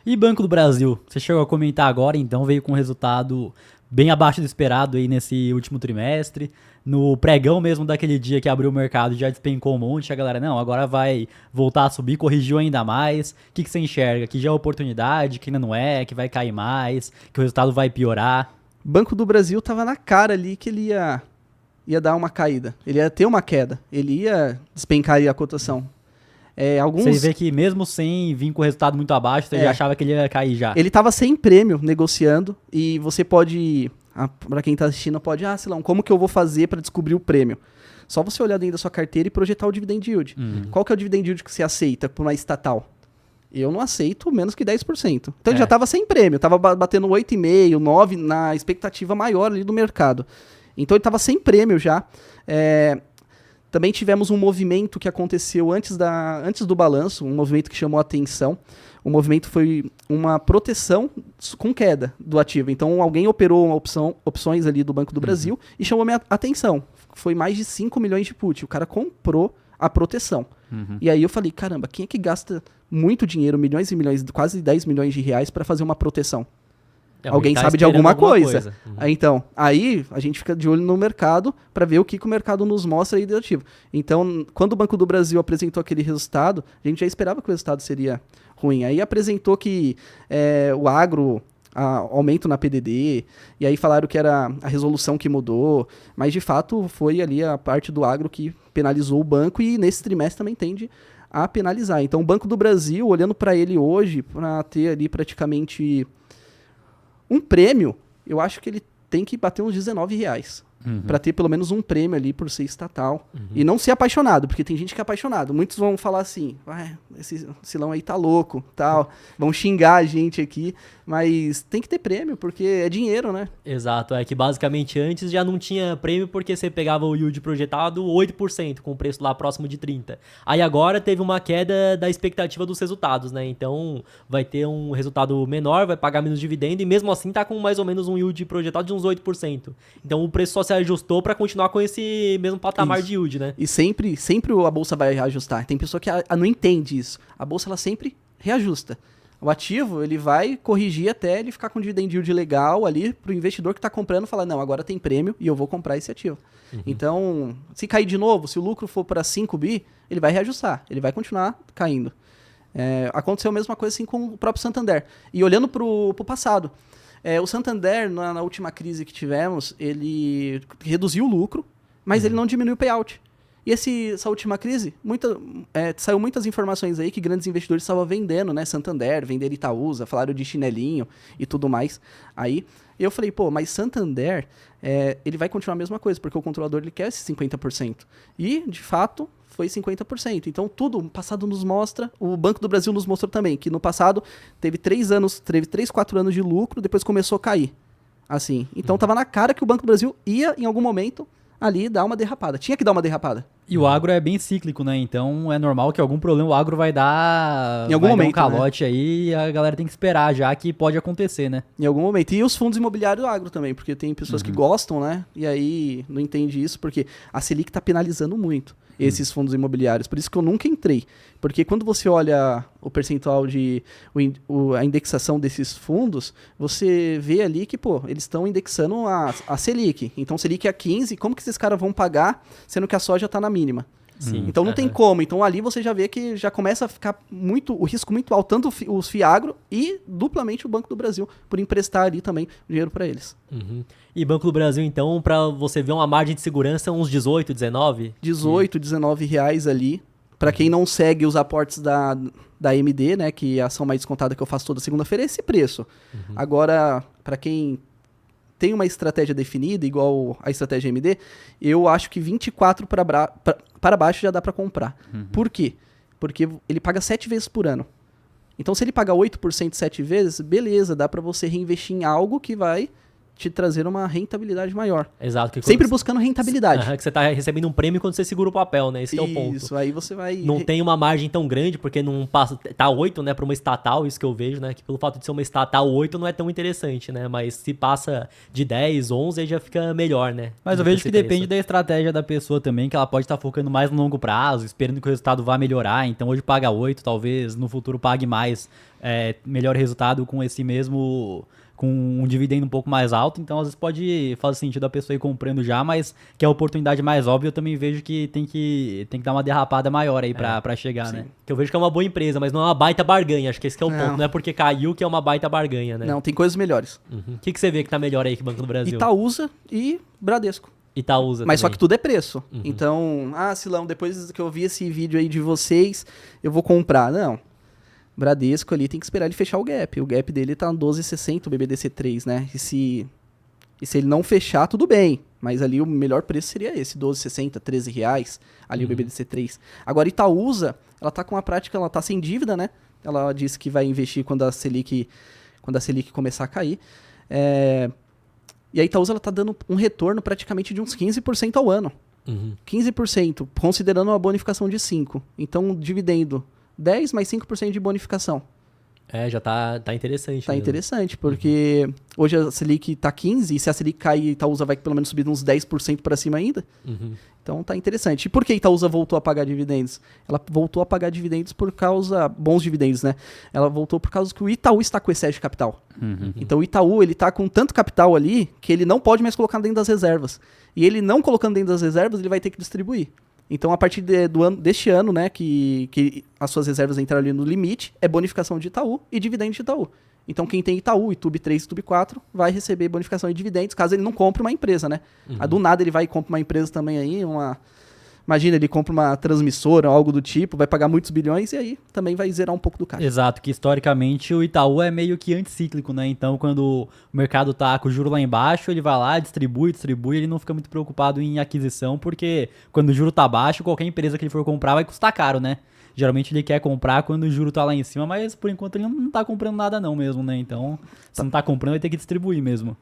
E Banco do Brasil, você chegou a comentar agora, então veio com um resultado bem abaixo do esperado aí nesse último trimestre. No pregão mesmo daquele dia que abriu o mercado já despencou um monte, a galera, não, agora vai voltar a subir, corrigiu ainda mais. O que você enxerga? Que já é oportunidade, que ainda não é, que vai cair mais, que o resultado vai piorar? Banco do Brasil tava na cara ali que ele ia dar uma caída. Ele ia ter uma queda. Ele ia despencar aí a cotação. Você vê que mesmo sem vir com o resultado muito abaixo, você já achava que ele ia cair já. Ele tava sem prêmio negociando e você pode, para quem tá assistindo, pode, Silão, como que eu vou fazer para descobrir o prêmio? Só você olhar dentro da sua carteira e projetar o dividend yield. Qual que é o dividend yield que você aceita por uma estatal? Eu não aceito menos que 10%. Então ele já tava sem prêmio, tava batendo 8,5%, 9% na expectativa maior ali do mercado. Então ele tava sem prêmio já. Também tivemos um movimento que aconteceu antes do balanço, um movimento que chamou a atenção. O movimento foi uma proteção com queda do ativo. Então alguém operou opções ali do Banco do Brasil e chamou minha atenção. Foi mais de 5 milhões de put. O cara comprou a proteção. E aí eu falei, caramba, quem é que gasta muito dinheiro, milhões e milhões, quase 10 milhões de reais para fazer uma proteção? Alguém sabe de alguma coisa. Então, aí a gente fica de olho no mercado para ver o que o mercado nos mostra aí de ativo. Então, quando o Banco do Brasil apresentou aquele resultado, a gente já esperava que o resultado seria ruim. Aí apresentou que o agro, aumento na PDD, e aí falaram que era a resolução que mudou, mas de fato foi ali a parte do agro que penalizou o banco e nesse trimestre também tende a penalizar. Então, o Banco do Brasil, olhando para ele hoje, para ter ali praticamente um prêmio, eu acho que ele tem que bater uns R$19. Para ter pelo menos um prêmio ali por ser estatal. E não ser apaixonado, porque tem gente que é apaixonado. Muitos vão falar assim, esse Silão aí tá louco, tal. Vão xingar a gente aqui. Mas tem que ter prêmio, porque é dinheiro, né? Exato, é que basicamente antes já não tinha prêmio porque você pegava o yield projetado 8%, com o preço lá próximo de 30%. Aí agora teve uma queda da expectativa dos resultados, né? Então vai ter um resultado menor, vai pagar menos dividendo e mesmo assim tá com mais ou menos um yield projetado de uns 8%. Então o preço só se ajustou para continuar com esse mesmo patamar de yield, né? E sempre a bolsa vai reajustar. Tem pessoa que não entende isso. A bolsa ela sempre reajusta. O ativo, ele vai corrigir até ele ficar com um dividend yield legal ali pro investidor que está comprando falar, não, agora tem prêmio e eu vou comprar esse ativo. Então, se cair de novo, se o lucro for para 5 bi, ele vai reajustar, ele vai continuar caindo. Aconteceu a mesma coisa assim com o próprio Santander. E olhando pro passado, o Santander, na última crise que tivemos, ele reduziu o lucro, mas ele não diminuiu o payout. E essa última crise, saiu muitas informações aí que grandes investidores estavam vendendo, né? Santander, vender Itaúsa, falaram de chinelinho e tudo mais. Aí eu falei, mas Santander, ele vai continuar a mesma coisa, porque o controlador ele quer esse 50%. E, de fato, foi 50%. Então, tudo, o passado nos mostra, o Banco do Brasil nos mostrou também, que no passado teve 3, 4 anos de lucro, depois começou a cair. Assim, então tava na cara que o Banco do Brasil ia, em algum momento, ali dar uma derrapada. Tinha que dar uma derrapada. E o agro é bem cíclico, né? Então é normal que algum problema o agro vai dar, em algum momento, dar um calote, né? Aí e a galera tem que esperar já que pode acontecer, né? Em algum momento. E os fundos imobiliários do agro também, porque tem pessoas que gostam, né? E aí não entende isso, porque a Selic tá penalizando muito esses fundos imobiliários. Por isso que eu nunca entrei. Porque quando você olha o percentual a indexação desses fundos, você vê ali que, eles estão indexando a Selic. Então, Selic é 15, como que esses caras vão pagar, sendo que a soja está na mínima? Sim, então não tem como. Então ali você já vê que já começa a ficar o risco muito alto, tanto os FIAGRO e duplamente o Banco do Brasil, por emprestar ali também dinheiro para eles. E Banco do Brasil, então, para você ver uma margem de segurança, uns 18, 19? 18, 19 reais ali. Para quem não segue os aportes da MD, né, que é a ação mais descontada que eu faço toda segunda-feira, é esse preço. Agora, para quem tem uma estratégia definida, igual a estratégia MD, eu acho que 24 para baixo já dá para comprar. Por quê? Porque ele paga 7 vezes por ano. Então, se ele pagar 8% 7 vezes, beleza, dá para você reinvestir em algo que vai te trazer uma rentabilidade maior. Exato. Que Sempre buscando rentabilidade. Que você tá recebendo um prêmio quando você segura o papel, né? Esse que é o ponto. Isso, aí você vai... Não tem uma margem tão grande, porque não passa... Tá 8, né, pra uma estatal, isso que eu vejo, né? Que pelo fato de ser uma estatal, 8 não é tão interessante, né? Mas se passa de 10, 11, aí já fica melhor, né? Mas eu vejo que depende da estratégia da pessoa também, que ela pode estar focando mais no longo prazo, esperando que o resultado vá melhorar. Então hoje paga 8, talvez no futuro pague mais, melhor resultado com esse mesmo... com um dividendo um pouco mais alto, então às vezes pode fazer sentido a pessoa ir comprando já, mas que é a oportunidade mais óbvia, eu também vejo que tem que dar uma derrapada maior aí pra chegar, sim. né? Que eu vejo que é uma boa empresa, mas não é uma baita barganha, acho que esse que é o ponto, não é porque caiu que é uma baita barganha, né? Não, tem coisas melhores. O que você vê que tá melhor aí que Banco do Brasil? Itaúsa e Bradesco. Itaúsa Mas só também. que tudo é preço. Então, Silão, depois que eu vi esse vídeo aí de vocês, eu vou comprar. Não. Bradesco ali tem que esperar ele fechar o gap. O gap dele tá no 12,60, o BBDC3, né? E se ele não fechar, tudo bem. Mas ali o melhor preço seria esse, 12,60, R$13, ali o BBDC3. Agora, Itaúsa, ela tá com a prática, ela tá sem dívida, né? Ela disse que vai investir quando a Selic começar a cair. E a Itaúsa, ela tá dando um retorno praticamente de uns 15% ao ano. 15%, considerando uma bonificação de 5%. Então, dividendo 10 mais 5% de bonificação. Já tá interessante. Tá mesmo. interessante, porque hoje a Selic tá 15%, e se a Selic cair, Itaúsa vai pelo menos subir uns 10% para cima ainda. Então tá interessante. E por que Itaúsa voltou a pagar dividendos? Ela voltou a pagar dividendos por causa... Bons dividendos, né? Ela voltou por causa que o Itaú está com excesso de capital. Então o Itaú, ele tá com tanto capital ali, que ele não pode mais colocar dentro das reservas. E ele não colocando dentro das reservas, ele vai ter que distribuir. Então, a partir deste ano, né, que as suas reservas entraram ali no limite, é bonificação de Itaú e dividendo de Itaú. Então, quem tem Itaú, Itube 3 e Itube 4, vai receber bonificação e dividendos, caso ele não compre uma empresa, né? Do nada ele vai e compra uma empresa também aí, Imagina, ele compra uma transmissora ou algo do tipo, vai pagar muitos bilhões e aí também vai zerar um pouco do caixa. Exato, que historicamente o Itaú é meio que anticíclico, né? Então, quando o mercado tá com o juro lá embaixo, ele vai lá, distribui, ele não fica muito preocupado em aquisição, porque quando o juro tá baixo, qualquer empresa que ele for comprar vai custar caro, né? Geralmente ele quer comprar quando o juro tá lá em cima, mas por enquanto ele não tá comprando nada não mesmo, né? Então, se não tá comprando, vai ter que distribuir mesmo.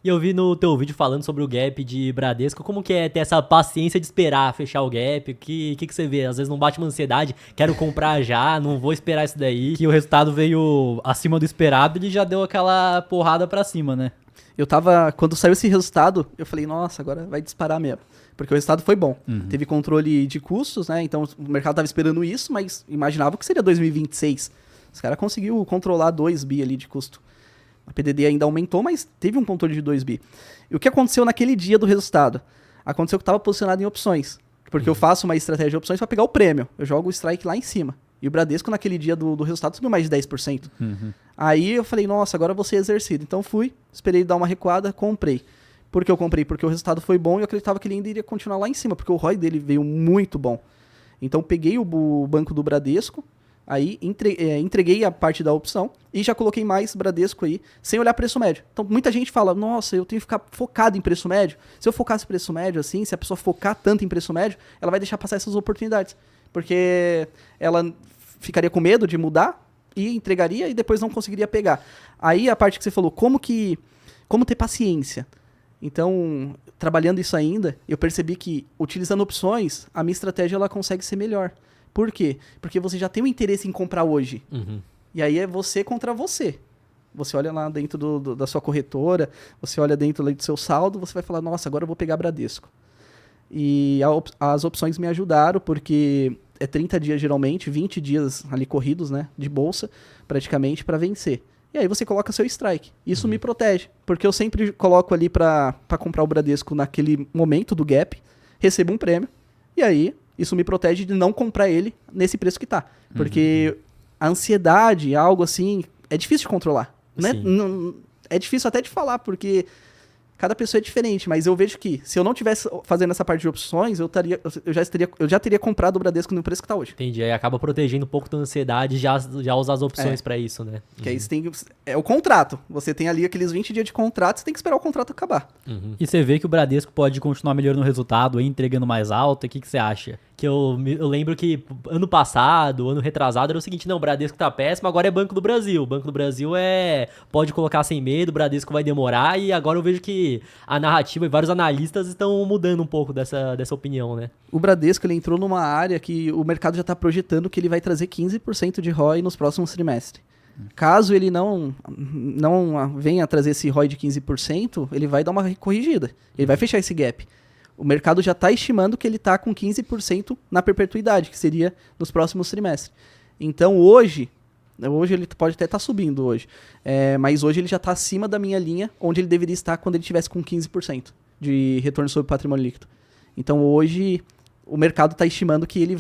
E eu vi no teu vídeo falando sobre o gap de Bradesco, como que é ter essa paciência de esperar fechar o gap, o que você vê? Às vezes não bate uma ansiedade, quero comprar já, não vou esperar isso daí, que o resultado veio acima do esperado, ele já deu aquela porrada pra cima, né? Quando saiu esse resultado, eu falei, nossa, agora vai disparar mesmo. Porque o resultado foi bom. Teve controle de custos, né? Então o mercado tava esperando isso, mas imaginava que seria 2026. Os caras conseguiu controlar 2 bi ali de custo. A PDD ainda aumentou, mas teve um controle de 2 bi. E o que aconteceu naquele dia do resultado? Aconteceu que eu estava posicionado em opções. Porque eu faço uma estratégia de opções para pegar o prêmio. Eu jogo o strike lá em cima. E o Bradesco, naquele dia do resultado, subiu mais de 10%. Aí eu falei, nossa, agora eu vou ser exercido. Então fui, esperei dar uma recuada, comprei. Por que eu comprei? Porque o resultado foi bom e eu acreditava que ele ainda iria continuar lá em cima, porque o ROI dele veio muito bom. Então peguei o banco do Bradesco, aí entreguei a parte da opção e já coloquei mais Bradesco aí, sem olhar preço médio. Então muita gente fala, nossa, eu tenho que ficar focado em preço médio. Se eu focasse em preço médio assim, se a pessoa focar tanto em preço médio, ela vai deixar passar essas oportunidades. Porque ela ficaria com medo de mudar e entregaria e depois não conseguiria pegar. Aí a parte que você falou, como ter paciência? Então, trabalhando isso ainda, eu percebi que, utilizando opções, a minha estratégia ela consegue ser melhor. Por quê? Porque você já tem um interesse em comprar hoje. E aí é você contra você. Você olha lá dentro da sua corretora, você olha dentro ali do seu saldo, você vai falar, nossa, agora eu vou pegar Bradesco. E as opções me ajudaram, porque é 30 dias geralmente, 20 dias ali corridos, né, de bolsa, praticamente, para vencer. E aí você coloca seu strike. Isso me protege, porque eu sempre coloco ali para comprar o Bradesco naquele momento do gap, recebo um prêmio, e aí isso me protege de não comprar ele nesse preço que tá. Porque a ansiedade, algo assim, é difícil de controlar. Né? É difícil até de falar, porque cada pessoa é diferente, mas eu vejo que se eu não tivesse fazendo essa parte de opções, eu já teria comprado o Bradesco no preço que tá hoje. Entendi, aí acaba protegendo um pouco da ansiedade e já usar as opções pra isso, né? Que aí você tem... É o contrato. Você tem ali aqueles 20 dias de contrato, você tem que esperar o contrato acabar. E você vê que o Bradesco pode continuar melhorando o resultado, entregando mais alto, o que você acha? Que eu lembro que ano passado, ano retrasado, era o seguinte, não, o Bradesco tá péssimo, agora é Banco do Brasil. O Banco do Brasil pode colocar sem medo, o Bradesco vai demorar, e agora eu vejo que a narrativa e vários analistas estão mudando um pouco dessa opinião, né? O Bradesco, ele entrou numa área que o mercado já está projetando que ele vai trazer 15% de ROI nos próximos trimestres. Caso ele não venha trazer esse ROI de 15%, ele vai dar uma corrigida. Ele vai fechar esse gap. O mercado já está estimando que ele está com 15% na perpetuidade, que seria nos próximos trimestres. Então hoje ele pode até estar subindo hoje, mas hoje ele já está acima da minha linha, onde ele deveria estar quando ele estivesse com 15% de retorno sobre patrimônio líquido. Então hoje o mercado está estimando que ele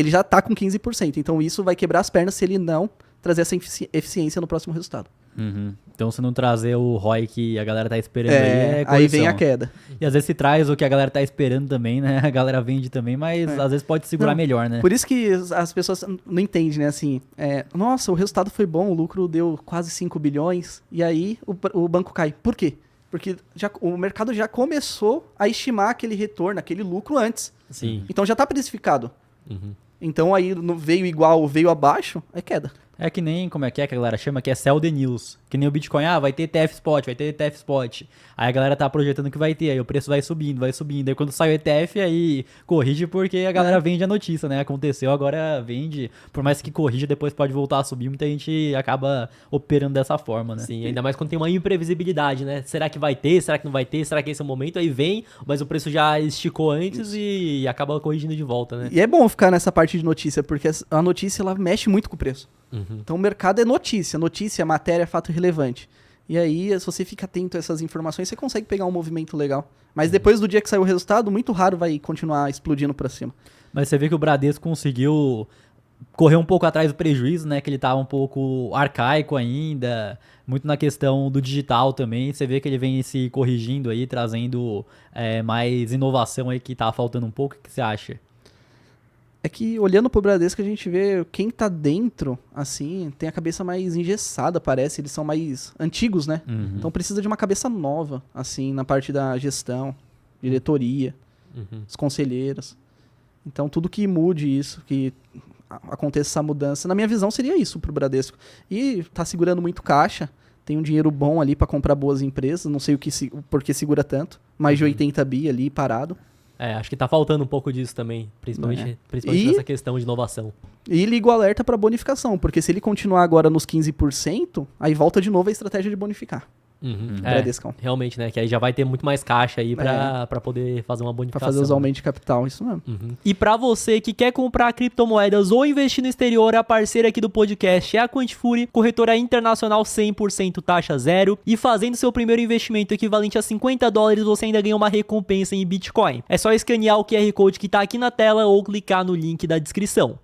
já está com 15%. Então isso vai quebrar as pernas se ele não trazer essa eficiência no próximo resultado. Uhum. Então, se não trazer o ROI que a galera tá esperando aí aí vem a queda. E às vezes se traz o que a galera tá esperando também, né? A galera vende também, mas às vezes pode segurar melhor, né? Por isso que as pessoas não entendem, né? Assim, nossa, o resultado foi bom, o lucro deu quase 5 bilhões, e aí o banco cai. Por quê? Porque o mercado já começou a estimar aquele retorno, aquele lucro antes. Sim. Então já tá precificado. Uhum. Então aí veio igual, veio abaixo, é queda. É que nem, como é que a galera chama? Que é sell the news. Que nem o Bitcoin, vai ter ETF Spot, vai ter ETF Spot. Aí a galera tá projetando que vai ter, aí o preço vai subindo. Aí quando sai o ETF, aí corrige porque a galera vende a notícia, né? Aconteceu, agora vende. Por mais que corrija, depois pode voltar a subir. Muita gente acaba operando dessa forma, né? Sim, ainda mais quando tem uma imprevisibilidade, né? Será que vai ter? Será que não vai ter? Será que esse é o momento? Aí vem, mas o preço já esticou antes e acaba corrigindo de volta, né? E é bom ficar nessa parte de notícia, porque a notícia ela mexe muito com o preço. Uhum. Então o mercado é notícia, matéria, fato relevante. E aí, se você fica atento a essas informações, você consegue pegar um movimento legal. Mas depois do dia que sair o resultado, muito raro vai continuar explodindo pra cima. Mas você vê que o Bradesco conseguiu correr um pouco atrás do prejuízo, né? Que ele tava um pouco arcaico ainda, muito na questão do digital também. Você vê que ele vem se corrigindo aí, trazendo mais inovação aí que tá faltando um pouco. O que você acha? É que olhando pro Bradesco a gente vê quem tá dentro, assim, tem a cabeça mais engessada, parece. Eles são mais antigos, né? Uhum. Então precisa de uma cabeça nova, assim, na parte da gestão, diretoria, os conselheiros. Então tudo que mude isso, que aconteça essa mudança, na minha visão seria isso pro Bradesco. E tá segurando muito caixa, tem um dinheiro bom ali pra comprar boas empresas, não sei por que segura tanto, mais de 80 bi ali parado. Acho que tá faltando um pouco disso também, principalmente nessa questão de inovação. E liga o alerta para bonificação, porque se ele continuar agora nos 15%, aí volta de novo a estratégia de bonificar. Bradescão. Realmente, né? Que aí já vai ter muito mais caixa aí pra poder fazer uma bonificação. Pra fazer os aumentos de capital, isso mesmo. E pra você que quer comprar criptomoedas ou investir no exterior, a parceira aqui do podcast é a Quantifury, corretora internacional 100% taxa zero. E fazendo seu primeiro investimento equivalente a $50, você ainda ganha uma recompensa em Bitcoin. É só escanear o QR Code que tá aqui na tela ou clicar no link da descrição.